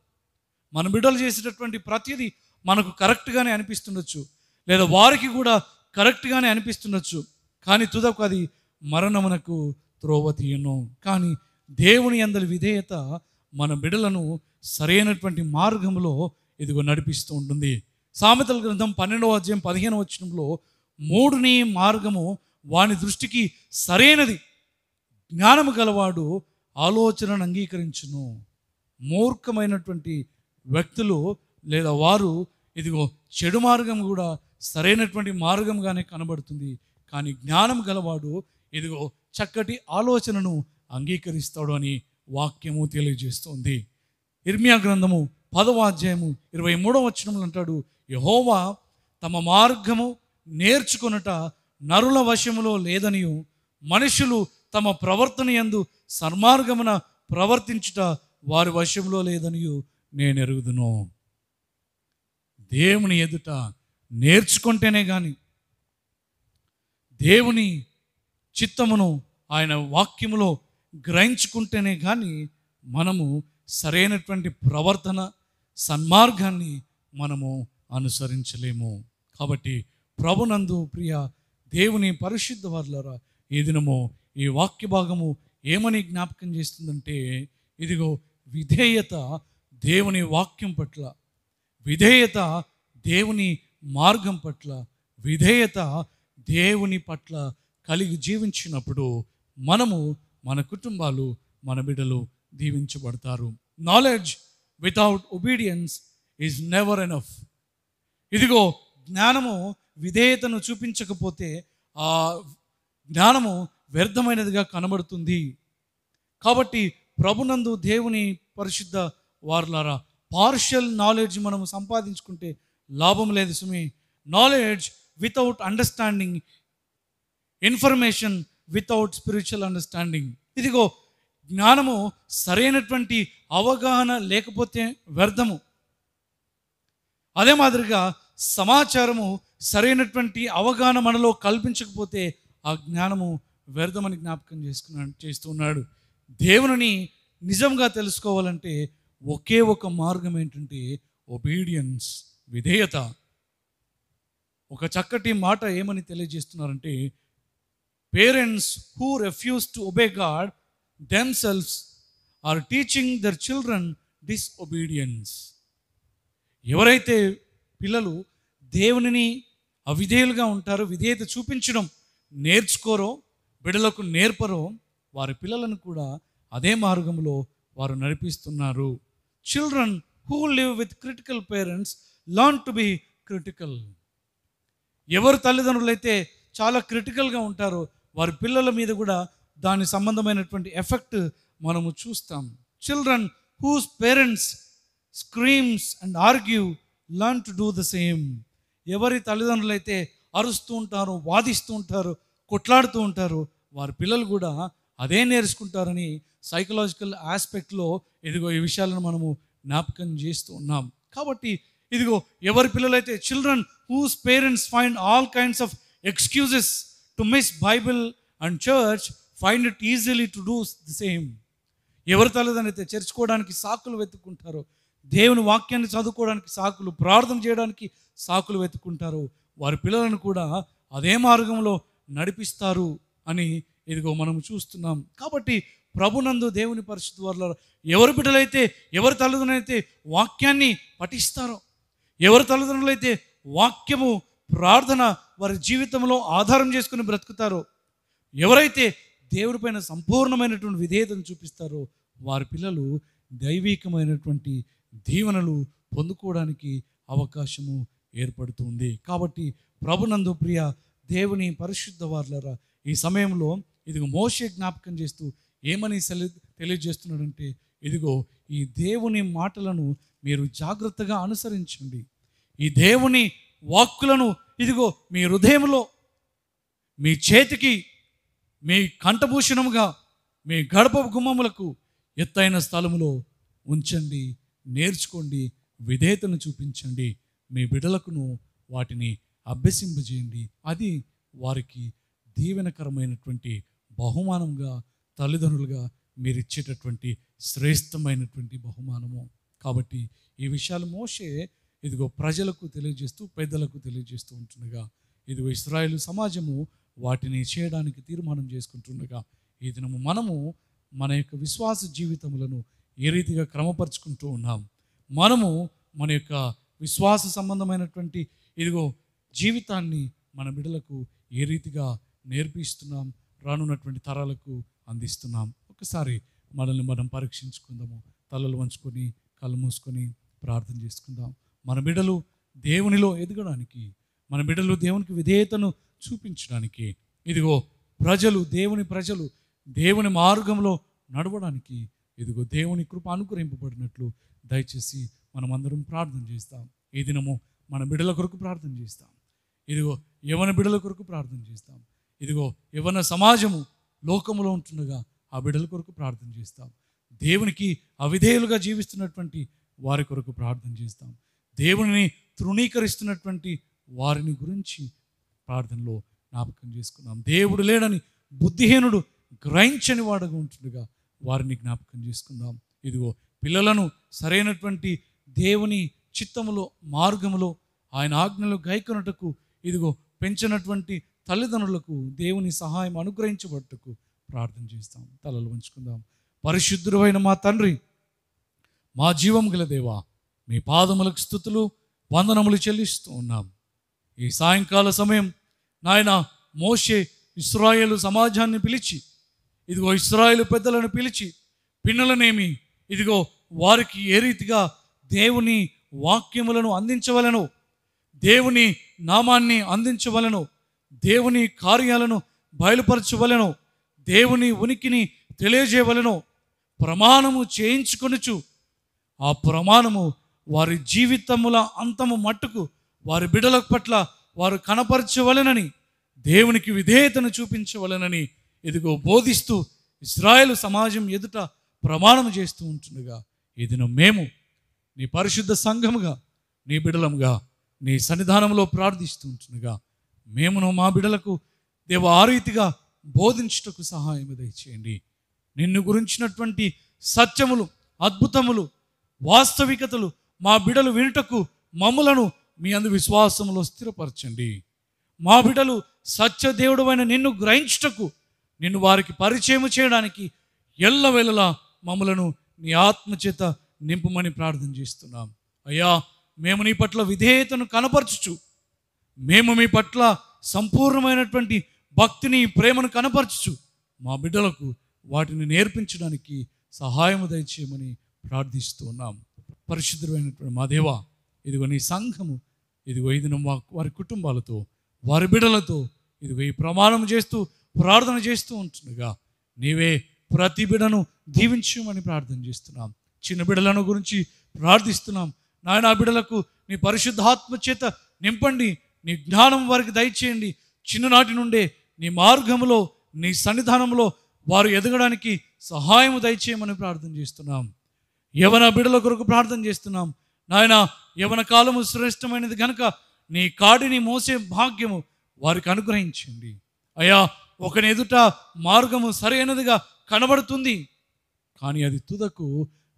మన బిడ్డలు చేసేటటువంటి ప్రతిదీ మనకు కరెక్ట్గానే అనిపిస్తుండొచ్చు, లేదా వారికి కూడా కరెక్ట్గానే అనిపిస్తుండొచ్చు, కానీ తుదకు అది మరణమునకు త్రోవ తీయును. కానీ దేవుని యందలి విధేయత మన బిడ్డలను సరైనటువంటి మార్గంలో నడిపిస్తూ ఉంటుంది. సామెతల గ్రంథం 12వ అధ్యాయం 15వ వచనంలో మూడుని మార్గము వాని దృష్టికి సరైనది, జ్ఞానము గలవాడు ఆలోచనను అంగీకరించును. మూర్ఖమైనటువంటి వ్యక్తులు లేదా వారు చెడు మార్గం కూడా సరైనటువంటి మార్గంగానే కనబడుతుంది. కానీ జ్ఞానం గలవాడు చక్కటి ఆలోచనను అంగీకరిస్తాడు అని వాక్యము తెలియజేస్తుంది. ఇర్మియా గ్రంథము 10వ అధ్యాయము 23వ వచనంలో అంటాడు, యెహోవా తమ మార్గము నేర్చుకొనుట నరుల వశములో లేదనియు, మనుషులు తమ ప్రవర్తన యందు సన్మార్గమున ప్రవర్తించుట వారి వశంలో లేదనియు నేను ఎరుగుదును. దేవుని ఎదుట నేర్చుకుంటేనే కానీ, దేవుని చిత్తమును ఆయన వాక్యములో గ్రహించుకుంటేనే కానీ మనము సరైనటువంటి ప్రవర్తన సన్మార్గాన్ని మనము అనుసరించలేము. కాబట్టి ప్రభునందు ప్రియ దేవుని పరిశుద్ధ వారులారా, ఈ దినము ఈ వాక్య భాగము ఏమని జ్ఞాపకం చేస్తుందంటే, విధేయత దేవుని వాక్యం పట్ల, విధేయత దేవుని మార్గం పట్ల విధేయత దేవుని పట్ల కలిగి జీవించినప్పుడు మనము, మన కుటుంబాలు, మన బిడ్డలు దీవించబడతారు. Knowledge without obedience is never enough. ఇదిగో జ్ఞానము విధేయతను చూపించకపోతే ఆ జ్ఞానము వ్యర్థమైనదిగా కనబడుతుంది. కాబట్టి ప్రభునందు దేవుని పరిశుద్ధ వారులారా, పార్షియల్ నాలెడ్జ్ మనం సంపాదించుకుంటే లాభం లేదు సుమి. Knowledge without understanding, information without spiritual understanding. ఇదిగో జ్ఞానము సరైనటువంటి అవగాహన లేకపోతే వ్యర్థము. అదే మాదిరిగా సమాచారము సరైనటువంటి అవగాహన మనలో కల్పించకపోతే ఆ జ్ఞానము వ్యర్థమని జ్ఞాపకం చేస్తూ ఉన్నాడు. దేవుని నిజంగా తెలుసుకోవాలంటే ఒకే ఒక మార్గం ఏంటంటే ఒబీడియన్స్, విధేయత. ఒక చక్కటి మాట ఏమని తెలియజేస్తున్నారంటే, parents who refuse to obey God themselves are teaching their children disobedience. ఎవరైతే పిల్లలు దేవునిని అవిధేయులుగా ఉంటారో, విధేయత చూపించడం నేర్చుకోరో, బిడ్డలకు నేర్పరో, వారి పిల్లలను కూడా అదే మార్గంలో వారు నడిపిస్తున్నారు. Children who live with critical parents learn to be critical. ఎవరు తల్లిదండ్రులైతే చాలా క్రిటికల్గా ఉంటారో వారి పిల్లల మీద కూడా దాని సంబంధమైనటువంటి ఎఫెక్ట్ మనము చూస్తాం. Children whose parents screams and argue learn to do the same. ఎవరి తల్లిదండ్రులైతే అరుస్తూ ఉంటారో, వాదిస్తూ ఉంటారో, కొట్లాడుతూ ఉంటారో వారి పిల్లలు కూడా అదే నేర్చుకుంటారని సైకలాజికల్ ఆస్పెక్ట్లో ఇదిగో ఈ విషయాలను మనము జ్ఞాపకం చేస్తూ ఉన్నాం. కాబట్టి ఇదిగో ఎవరి పిల్లలైతే children whose parents find all kinds of excuses to miss Bible and church find it easily to do the same. ఎవరి తల్లిదండ్రులు అయితే చేర్చుకోవడానికి సాకులు వెతుక్కుంటారో, దేవుని వాక్యాన్ని చదువుకోవడానికి సాకులు, ప్రార్థన చేయడానికి సాకులు వెతుక్కుంటారో వారి పిల్లలను కూడా అదే మార్గంలో నడిపిస్తారు అని ఇదిగో మనం చూస్తున్నాం. కాబట్టి ప్రభునందు దేవుని పరిశుద్ధ వారులారా, ఎవరి బిడ్డలైతే, ఎవరి తల్లిదండ్రులైతే వాక్యాన్ని పఠిస్తారో, ఎవరి తల్లిదండ్రులైతే వాక్యము, ప్రార్థన వారి జీవితంలో ఆధారం చేసుకుని బ్రతుకుతారో, ఎవరైతే దేవుడి పైన సంపూర్ణమైనటువంటి విధేయతను చూపిస్తారో వారి పిల్లలు దైవికమైనటువంటి దీవెనలు పొందుకోవడానికి అవకాశము ఏర్పడుతుంది. కాబట్టి ప్రభునందు ప్రియ దేవుని పరిశుద్ధ వారులారా, ఈ సమయంలో ఇదిగో మోషే జ్ఞాపకం చేస్తూ ఏమని తెలియజేస్తున్నాడంటే, ఇదిగో ఈ దేవుని మాటలను మీరు జాగ్రత్తగా అనుసరించండి. ఈ దేవుని వాక్కులను ఇదిగో మీ హృదయంలో, మీ చేతికి, మీ కంఠభూషణముగా, మీ గడప గుమ్మములకు ఎత్తైన స్థలములో ఉంచండి, నేర్చుకోండి, విధేయతను చూపించండి, మీ బిడ్డలకును వాటిని అభ్యసింపజేయండి. అది వారికి దీవెనకరమైనటువంటి బహుమానంగా, తల్లిదండ్రులుగా మీరు ఇచ్చేటటువంటి శ్రేష్టమైనటువంటి బహుమానము. కాబట్టి ఈ విషయాలు మోషే ఇదిగో ప్రజలకు తెలియజేస్తూ, పెద్దలకు తెలియజేస్తూ ఉంటుండగా, ఇదిగో ఇశ్రాయేలు సమాజము వాటిని చేయడానికి తీర్మానం చేసుకుంటుండగా, ఈ దినము మనము మన యొక్క విశ్వాస జీవితములను ఏ రీతిగా క్రమపరుచుకుంటూ ఉన్నాం, మనము మన యొక్క విశ్వాస సంబంధమైనటువంటి ఇదిగో జీవితాన్ని మన బిడ్డలకు ఏ రీతిగా నేర్పిస్తున్నాం, రానున్నటువంటి తరాలకు అందిస్తున్నాం. ఒకసారి మనల్ని మనం పరీక్షించుకుందాము. తలలు వంచుకొని, కళ్ళు మూసుకొని ప్రార్థన చేసుకుందాం. మన బిడ్డలు దేవునిలో ఎదగడానికి, మన బిడ్డలు దేవునికి విధేయతను చూపించడానికి, ఇదిగో ప్రజలు దేవుని మార్గంలో నడవడానికి ఇదిగో దేవుని కృప అనుగ్రహింపబడినట్లు దయచేసి మనమందరం ప్రార్థన చేస్తాం. ఈ దినము మన బిడ్డల కొరకు ప్రార్థన చేస్తాం. ఇదిగో యవన బిడ్డల కొరకు ప్రార్థన చేస్తాం. ఇదిగో యవన సమాజము లోకములో ఉంటుండగా ఆ బిడ్డల కొరకు ప్రార్థన చేస్తాం. దేవునికి అవిధేయులుగా జీవిస్తున్నటువంటి వారి కొరకు ప్రార్థన చేస్తాం. దేవుని తృణీకరిస్తున్నటువంటి వారిని గురించి ప్రార్థనలో జ్ఞాపకం చేసుకున్నాం. దేవుడు లేడని బుద్ధిహీనుడు గ్రహించని వాడుగా ఉంటుండగా వారిని జ్ఞాపకం చేసుకుందాం. ఇదిగో పిల్లలను సరైనటువంటి దేవుని చిత్తములో, మార్గములో, ఆయన ఆజ్ఞలు గైకొనుటకు ఇదిగో పెంచినటువంటి తల్లిదండ్రులకు దేవుని సహాయం అనుగ్రహించబట్టుకు ప్రార్థన చేస్తాం. తలలు వంచుకుందాం. పరిశుద్ధుడైన మా తండ్రి, మా జీవం గల దేవా, మీ పాదములకు స్తుతులు, వందనములు చెల్లిస్తూ ఉన్నాం. ఈ సాయంకాల సమయం నాయన మోషే ఇశ్రాయేలు సమాజాన్ని పిలిచి, ఇదిగో ఇశ్రాయేలు పెద్దలను పిలిచి, పిన్నలనేమి ఇదిగో వారికి ఏ రీతిగా దేవుని వాక్యములను అందించవలెనో, దేవుని నామాన్ని అందించవలెనో, దేవుని కార్యాలను బయలుపరచవలెనో, దేవుని ఉనికిని తెలియజేయవలెనో ప్రమాణము చేయించుకొనుచు, ఆ ప్రమాణము వారి జీవితముల అంతము మట్టుకు వారి బిడ్డల పట్ల వారు కనపరచవలెనని, దేవునికి విధేయతను చూపించవలెనని ఇదిగో బోధిస్తూ ఇశ్రాయేలు సమాజం ఎదుట ప్రమాణం చేస్తూ ఉంటుండగా, ఈ దినం మేము నీ పరిశుద్ధ సంఘముగా, నీ బిడ్డలముగా నీ సన్నిధానంలో ప్రార్థిస్తూ ఉంటుండగా, మేమును మా బిడ్డలకు దేవ ఆ రీతిగా బోధించుటకు సహాయం దయచేయండి. నిన్ను గురించినటువంటి సత్యములు, అద్భుతములు, వాస్తవికతలు మా బిడ్డలు వినుటకు మమ్ములను మీ అందు విశ్వాసములో స్థిరపరచండి. మా బిడ్డలు సత్యదేవుడైన నిన్ను గ్రహించుటకు, నిన్ను వారికి పరిచయం చేయడానికి ఎల్లవేళలా మమ్మలను నీ ఆత్మచేత నింపుమని ప్రార్థన చేస్తున్నాం. అయ్యా, మేము నీ పట్ల విధేయతను కనపరచుచు, మేము మీ పట్ల సంపూర్ణమైనటువంటి భక్తిని, ప్రేమను కనపరచుచు మా బిడ్డలకు వాటిని నేర్పించడానికి సహాయము దయచేయమని ప్రార్థిస్తూ ఉన్నాం. పరిశుద్ధమైనటువంటి మా దేవా, ఇదిగో నీ సంఘము ఇదిగో ఈ దినం వారి కుటుంబాలతో, వారి బిడ్డలతో ఇదిగో ఈ ప్రమాణం చేస్తూ ప్రార్థన చేస్తూ ఉంటుండగా, నీవే ప్రతి బిడ్డను దీవించమని ప్రార్థన చేస్తున్నాం. చిన్న బిడ్డలను గురించి ప్రార్థిస్తున్నాం. నాయన, ఆ బిడ్డలకు నీ పరిశుద్ధాత్మ చేత నింపండి, నీ జ్ఞానం వారికి దయచేయండి. చిన్ననాటి నుండే నీ మార్గములో, నీ సన్నిధానంలో వారు ఎదగడానికి సహాయము దయచేయమని ప్రార్థన చేస్తున్నాం. యవన బిడ్డల కొరకు ప్రార్థన చేస్తున్నాం. నాయన, యవన కాలము శ్రేష్టమైనది కనుక నీ కాడిని మోసే భాగ్యము వారికి అనుగ్రహించండి. అయ్యా, ఒకని ఎదుట మార్గము సరైనదిగా కనబడుతుంది, కానీ అది తుదకు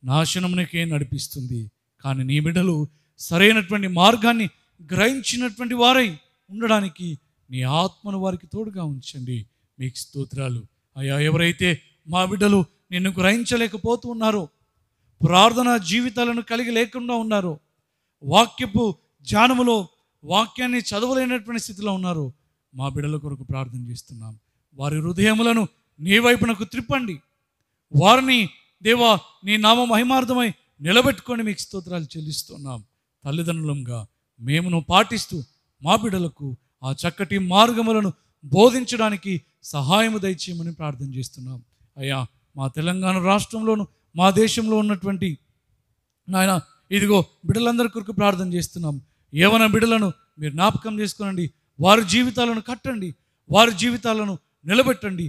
నాశనమునకే నడిపిస్తుంది. కానీ నీ బిడ్డలు సరైనటువంటి మార్గాన్ని గ్రహించినటువంటి వారై ఉండడానికి నీ ఆత్మను వారికి తోడుగా ఉంచండి. మీకు స్తోత్రాలు. అయ్యా, ఎవరైతే మా బిడ్డలు నిన్ను గ్రహించలేకపోతూ ఉన్నారో, ప్రార్థన జీవితాలను కలిగి లేకుండా ఉన్నారో, వాక్యపు జ్ఞానములో వాక్యాన్ని చదవలేనటువంటి స్థితిలో ఉన్నారో, మా బిడ్డల కొరకు ప్రార్థన చేస్తున్నాం. వారి హృదయములను నీ వైపునకు త్రిప్పండి. వారిని దేవా నీ నామ మహిమార్థమై నిలబెట్టుకొని మీకు స్తోత్రాలు చెల్లిస్తున్నాం. తల్లిదండ్రులంగా మేమును పాటిస్తూ మా బిడ్డలకు ఆ చక్కటి మార్గములను బోధించడానికి సహాయము దయచేయమని ప్రార్థన చేస్తున్నాం. అయ్యా, మా తెలంగాణ రాష్ట్రంలోను, మా దేశంలో ఉన్నటువంటి నాయన ఇదిగో బిడ్డలందరి కొరకు ప్రార్థన చేస్తున్నాం. యవన బిడ్డలను మీరు జ్ఞాపకం చేసుకోనండి. వారి జీవితాలను కట్టండి, వారి జీవితాలను నిలబెట్టండి,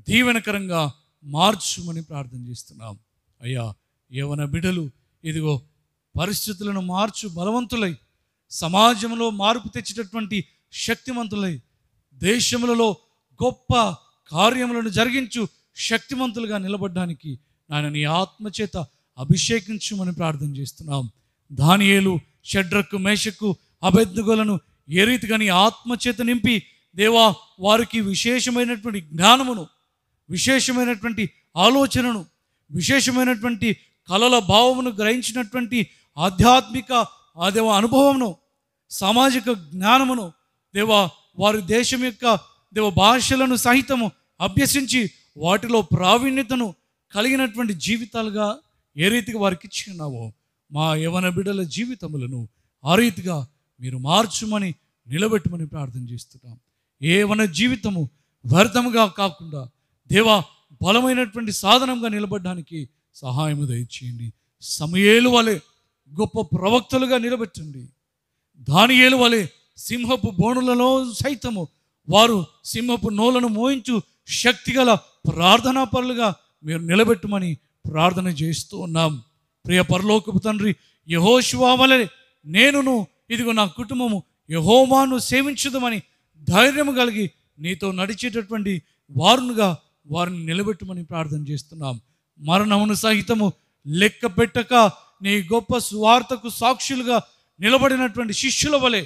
దీవెనకరంగా మార్చుమని ప్రార్థన చేస్తున్నాం. అయ్యా, యవన బిడ్డలు ఇదిగో పరిస్థితులను మార్చు బలవంతులై, సమాజంలో మార్పు తెచ్చేటటువంటి శక్తిమంతులై, దేశములలో గొప్ప కార్యములను జరిగించు శక్తిమంతులుగా నిలబడడానికి నాయన నీ ఆత్మచేత అభిషేకించుమని ప్రార్థన చేస్తున్నాం. దానియేలు, షడ్రకు, మేషకు, అబేద్నెగోలను ఏ రీతిగా నీ ఆత్మచేత నింపి దేవా వారికి విశేషమైనటువంటి జ్ఞానమును, విశేషమైనటువంటి ఆలోచనను, విశేషమైనటువంటి కలల భావమును గ్రహించినటువంటి ఆధ్యాత్మిక దేవ అనుభవమును, సామాజిక జ్ఞానమును దేవా వారి దేశం యొక్క దేవ భాషలను సహితము అభ్యసించి వాటిలో ప్రావీణ్యతను కలిగినటువంటి జీవితాలుగా ఏ రీతిగా వారికి ఇచ్చినావో మా యవన బిడ్డల జీవితములను ఆ రీతిగా మీరు మార్చుమని నిలబెట్టమని ప్రార్థన చేస్తున్నాం. ఏ యవన జీవితము వ్యర్థముగా కాకుండా దేవా బలమైనటువంటి సాధనంగా నిలబడడానికి సహాయము దయచేయండి. సమూయేలు వలె గొప్ప ప్రవక్తలుగా నిలబెట్టండి. దానియేలు వలె సింహపు బోనులలో సైతము వారు సింహపు నోలను మోయించు శక్తిగల ప్రార్థనా పరులుగా మీరు నిలబెట్టమని ప్రార్థన చేస్తూ ఉన్నాం. ప్రియ పరలోకపు తండ్రి, యెహోషువ వలె నేనును ఇదిగో నా కుటుంబము యెహోవాను సేవించుదామని ధైర్యం కలిగి నీతో నడిచేటటువంటి వారునుగా వారిని నిలబెట్టమని ప్రార్థన చేస్తున్నాం. మరణమును సహితము లెక్క పెట్టక నీ గొప్ప సువార్తకు సాక్షులుగా నిలబడినటువంటి శిష్యుల వలె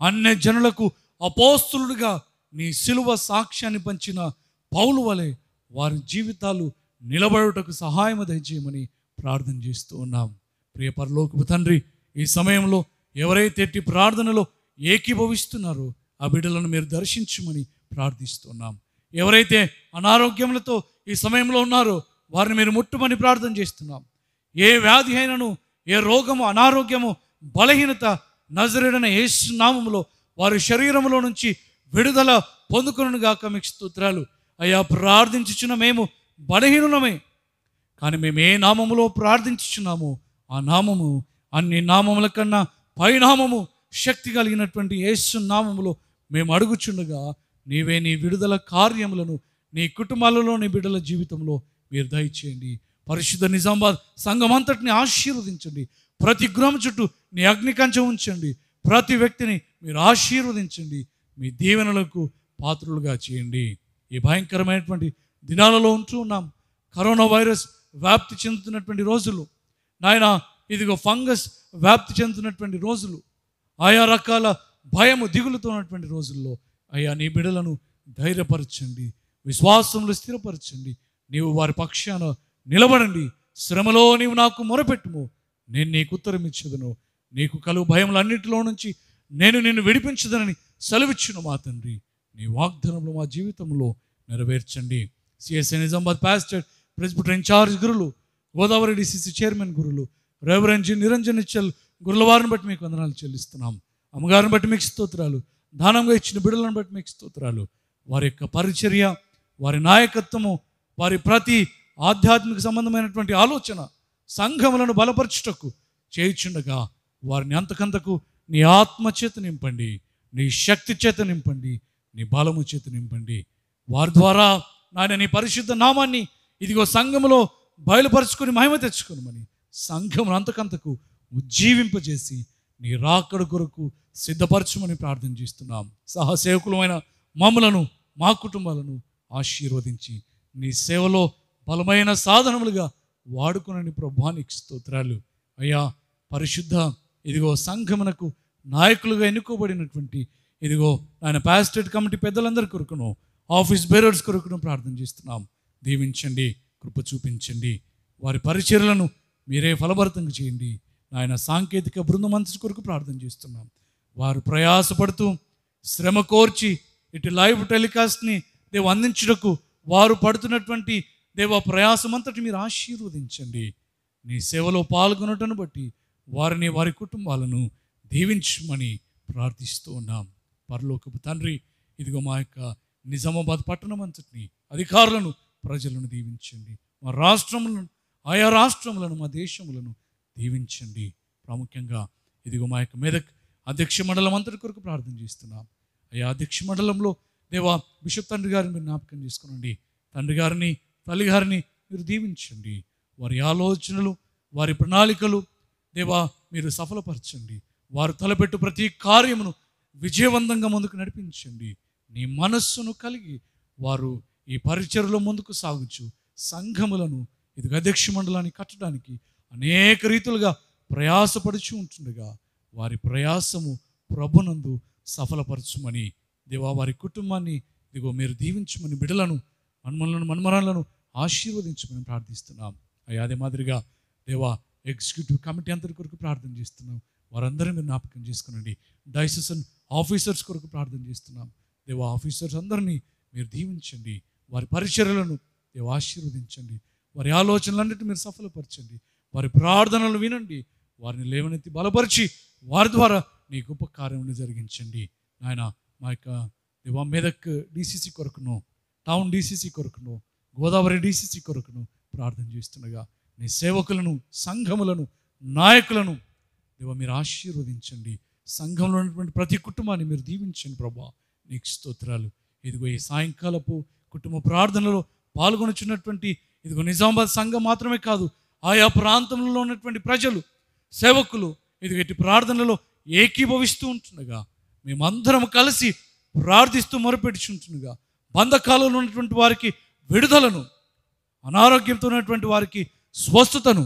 అన్య జనులకు అపోస్తులుగా నీ సిలువ సాక్ష్యాన్ని పంచిన పౌలు వలె వారి జీవితాలు నిలబడుటకు సహాయం దయచేయమని ప్రార్థన చేస్తూ ఉన్నాం. ప్రియ పరలోకపు తండ్రి, ఈ సమయంలో ఎవరైతే ప్రార్థనలో ఏకీభవిస్తున్నారో ఆ బిడ్డలను మీరు దర్శించమని ప్రార్థిస్తున్నాం. ఎవరైతే అనారోగ్యములతో ఈ సమయంలో ఉన్నారో వారిని మీరు ముట్టుమని ప్రార్థన చేస్తున్నాం. ఏ వ్యాధి అయినను, ఏ రోగము, అనారోగ్యము, బలహీనత నజరేయుడైన యేసు నామములో వారి శరీరములో నుంచి విడుదల పొందుకొనును గాక. మీకు స్తోత్రాలు అయ్యా. ప్రార్థించుచున్న మేము బలహీనులమే, కానీ మేము ఏ నామములో ప్రార్థించుచున్నామో ఆ నామము అన్ని నామముల కన్నా పైనామము, శక్తి కలిగినటువంటి యేసు నామములో మేము అడుగుచుండగా నీవే నీ విడుదల కార్యములను నీ కుటుంబాలలో, నీ బిడ్డల జీవితంలో మీరు దయచేయండి. పరిశుద్ధ నిజామాబాద్ సంఘం అంతటిని ఆశీర్వదించండి. ప్రతి గృహం చుట్టూ నీ అగ్నికంచె ఉంచండి. ప్రతి వ్యక్తిని మీరు ఆశీర్వదించండి. మీ దీవెనలకు పాత్రులుగా చేయండి. ఈ భయంకరమైనటువంటి దినాలలో ఉంటూ ఉన్నాం. కరోనా వైరస్ వ్యాప్తి చెందుతున్నటువంటి రోజులు నాయన, ఇదిగో ఫంగస్ వ్యాప్తి చెందుతున్నటువంటి రోజులు, ఆయా రకాల భయము దిగులుతో ఉన్నటువంటి రోజుల్లో అయ్యా నీ బిడ్డలను ధైర్యపరచండి, విశ్వాసంలో స్థిరపరచండి. నీవు వారి పక్షాన నిలబడండి. శ్రమలో నీవు నాకు మొరపెట్టుము, నేను నీకు ఉత్తరం ఇచ్చేదను. నీకు కలుగు భయములన్నిటిలో నుంచి నేను నిన్ను విడిపించదనని సెలవిచ్చును మా తండ్రి. నీ వాగ్దానంలో మా జీవితంలో నెరవేర్చండి. CSI Nizamabad pastor, president incharge Gurulu, Godavari DCC chairman Gurulu, reverend G Niranjan Nischal గురుల వారిని బట్టి మీకు వందనాలు చెల్లిస్తున్నాం. అమ్మగారిని బట్టి మీకు స్తోత్రాలు. దానంగా ఇచ్చిన బిడ్డలను బట్టి మీకు స్తోత్రాలు. వారి యొక్క పరిచర్య, వారి నాయకత్వము, వారి ప్రతి ఆధ్యాత్మిక సంబంధమైనటువంటి ఆలోచన సంఘములను బలపరచుటకు చేయుచుండగా వారిని అంతకంతకు నీ ఆత్మ చేత నింపండి, నీ శక్తి చేత నింపండి, నీ బలము చేత నింపండి. వారి ద్వారా నాయన నీ పరిశుద్ధ నామాన్ని ఇదిగో సంఘములో బయలుపరుచుకొని మహిమ తెచ్చుకోనమని సంఘమును అంతకంతకు ఉజ్జీవింపజేసి నీ రాకడ కొరకు సిద్ధపరచుమని ప్రార్థన చేస్తున్నాం. సహసేవకులమైన మమ్ములను, మా కుటుంబాలను ఆశీర్వదించి నీ సేవలో బలమైన సాధనములుగా వాడుకునని ప్రభువానికి స్తోత్రాలు. అయ్యా పరిశుద్ధ ఇదిగో సంఘమునకు నాయకులుగా ఎన్నుకోబడినటువంటి ఇదిగో ఆయన పాస్టరేట్ కమిటీ పెద్దలందరి కొరకును, ఆఫీస్ బేరర్స్ కొరకును ప్రార్థన చేస్తున్నాం. దీవించండి, కృప చూపించండి. వారి పరిచర్యలను మీరే ఫలభరితంగా చేయండి. ఆయన సాంకేతిక బృందం అంతటి కొరకు ప్రార్థన చేస్తున్నాం. వారు ప్రయాసపడుతూ శ్రమ కోర్చి ఇటు లైవ్ టెలికాస్ట్ని దేవు అందించుటకు వారు పడుతున్నటువంటి దేవ ప్రయాసమంతటి మీరు ఆశీర్వదించండి. నీ సేవలో పాల్గొనటను బట్టి వారిని, వారి కుటుంబాలను దీవించమని ప్రార్థిస్తూ ఉన్నాం. పరలోకపు తండ్రి, ఇదిగో మా యొక్క నిజామాబాద్ పట్టణం అంతటిని, అధికారులను, ప్రజలను దీవించండి. మా రాష్ట్రములను, ఆయా రాష్ట్రములను, మా దేశములను దీవించండి. ప్రాముఖ్యంగా ఇదిగో మా యొక్క మెదక్ అధ్యక్ష మండలం అంతటి కొరకు ప్రార్థన చేస్తున్నాం. అయ్యా అధ్యక్ష మండలంలో దేవా బిషప్ తండ్రి గారిని మీరు జ్ఞాపకం చేసుకోనండి. తండ్రి గారిని, తల్లి గారిని మీరు దీవించండి. వారి ఆలోచనలు, వారి ప్రణాళికలు దేవా మీరు సఫలపరచండి. వారు తలపెట్టు ప్రతి కార్యమును విజయవంతంగా ముందుకు నడిపించండి. నీ మనస్సును కలిగి వారు ఈ పరిచర్లో ముందుకు సాగుచు సంఘములను ఇది అధ్యక్ష మండలాన్ని కట్టడానికి అనేక రీతులుగా ప్రయాసపడుచు ఉంటుండగా వారి ప్రయాసము ప్రభునందు సఫలపరచుమని దేవా వారి కుటుంబాన్ని ఇదిగో మీరు దీవించమని, బిడ్డలను, మన్మరాలను ఆశీర్వదించమని ప్రార్థిస్తున్నాం. అయ్యా అదే మాదిరిగా దేవా ఎగ్జిక్యూటివ్ కమిటీ అంతటి కొరకు ప్రార్థన చేస్తున్నాం. వారందరూ మీరు జ్ఞాపకం చేసుకునండి. డైసెషన్ ఆఫీసర్స్ కొరకు ప్రార్థన చేస్తున్నాం. దేవా ఆఫీసర్స్ అందరినీ మీరు దీవించండి. వారి పరిచర్యలను దేవా ఆశీర్వదించండి. వారి ఆలోచనలన్నిటి మీరు సఫలపరచండి. వారి ప్రార్థనలు వినండి. వారిని లేవనెత్తి బలపరిచి వారి ద్వారా నీ గొప్ప కార్యమును జరిగించండి. నాయన మా యొక్క దేవా మెదక్ డిసిసి కొరకును, టౌన్ డిసిసి కొరకును, గోదావరి డిసిసి కొరకును ప్రార్థన చేస్తుండగా నీ సేవకులను, సంఘములను, నాయకులను దేవా మీరు ఆశీర్వదించండి. సంఘంలో ఉన్నటువంటి ప్రతి కుటుంబాన్ని మీరు దీవించండి. ప్రభా నీకు స్తోత్రాలు. ఇదిగో ఈ సాయంకాలపు కుటుంబ ప్రార్థనలో పాల్గొనుచున్నటువంటి ఇదిగో నిజామాబాద్ సంఘం మాత్రమే కాదు, ఆయా ప్రాంతంలో ఉన్నటువంటి ప్రజలు, సేవకులు ఇదిగో ఇటు ప్రార్థనలో ఏకీభవిస్తూ ఉంటుండగా మేమందరం కలిసి ప్రార్థిస్తూ మొరపెట్టుచుంటుండగా బంధకాలంలో ఉన్నటువంటి వారికి విడుదలను, అనారోగ్యంతో ఉన్నటువంటి వారికి స్వస్థతను,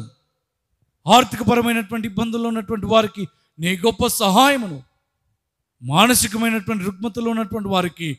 ఆర్థికపరమైనటువంటి ఇబ్బందుల్లో ఉన్నటువంటి వారికి నీ గొప్ప సహాయమును, మానసికమైనటువంటి రుగ్మతలో ఉన్నటువంటి వారికి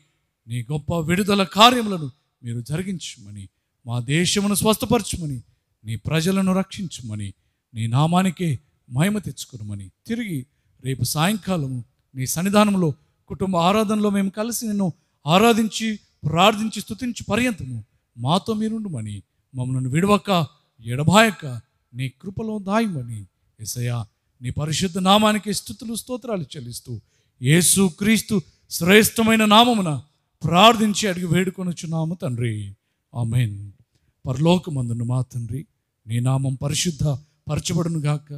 నీ గొప్ప విడుదల కార్యములను మీరు జరిగించమని, మా దేశమును స్వస్థపరచమని, నీ ప్రజలను రక్షించమని, నీ నామానికే మహిమ తెచ్చుకోమని తిరిగి రేపు సాయంకాలము నీ సన్నిధానంలో కుటుంబ ఆరాధనలో మేము కలిసి నిన్ను ఆరాధించి ప్రార్థించి స్తుతించి పర్యంతము మాతో మీరుండుమని మమ్మల్ని విడవక ఎడబాయక నీ కృపలో దాయమని యేసయ్యా నీ పరిశుద్ధ నామానికి స్తుతులు స్తోత్రాలు చెల్లిస్తూ యేసు క్రీస్తు శ్రేష్టమైన నామమున ప్రార్థించి అడిగి వేడుకొనుచున్నాము తండ్రి. ఆమేన్. పరలోకమందున్న మా తండ్రి, నీ నామం పరిశుద్ధ పరచబడును గాక,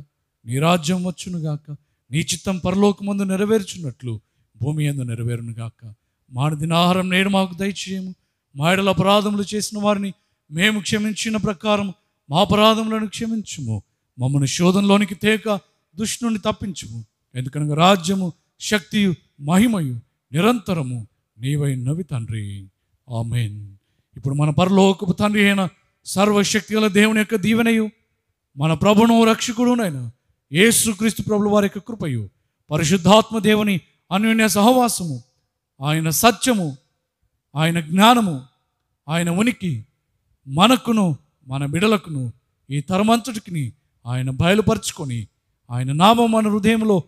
నీ రాజ్యం వచ్చును గాక, నీ చిత్తం పరలోకమందు నెరవేర్చున్నట్లు భూమి యందు నెరవేరును గాక. మాని దినాహారం నేడు మాకు దయచేయము. మా యెడల అపరాధములు చేసిన వారిని మేము క్షమించిన ప్రకారం మా అపరాధములను క్షమించుము. మమ్మల్ని శోధనలోనికి తేక దుష్టుని తప్పించుము. ఎందుకనగా రాజ్యము, శక్తియు, మహిమయు నిరంతరము నీవైనవి తండ్రి. ఆమేన్. ఇప్పుడు మన పరలోకపు తండ్రి అయిన సర్వశక్తిగల దేవుని యొక్క దీవెనయు, మన ప్రభును రక్షకుడునైన యేసుక్రీస్తు ప్రభుల వారి యొక్క కృపయు, పరిశుద్ధాత్మ దేవుని అన్యోన్య సహవాసము, ఆయన సత్యము, ఆయన జ్ఞానము, ఆయన ఉనికి మనకును మన బిడలకును ఈ తరమంతటికి ఆయన బయలుపరుచుకొని ఆయన నామం మన హృదయంలో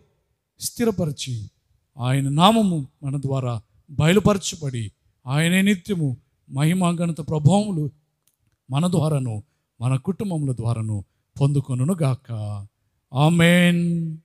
స్థిరపరిచి ఆయన నామము మన ద్వారా బయలుపరచబడి ఆయనే నిత్యము మహిమ ఘనత ప్రభావములు మన ద్వారాను మన కుటుంబముల ద్వారాను పొందుకొనుగాక. ఆమేన్.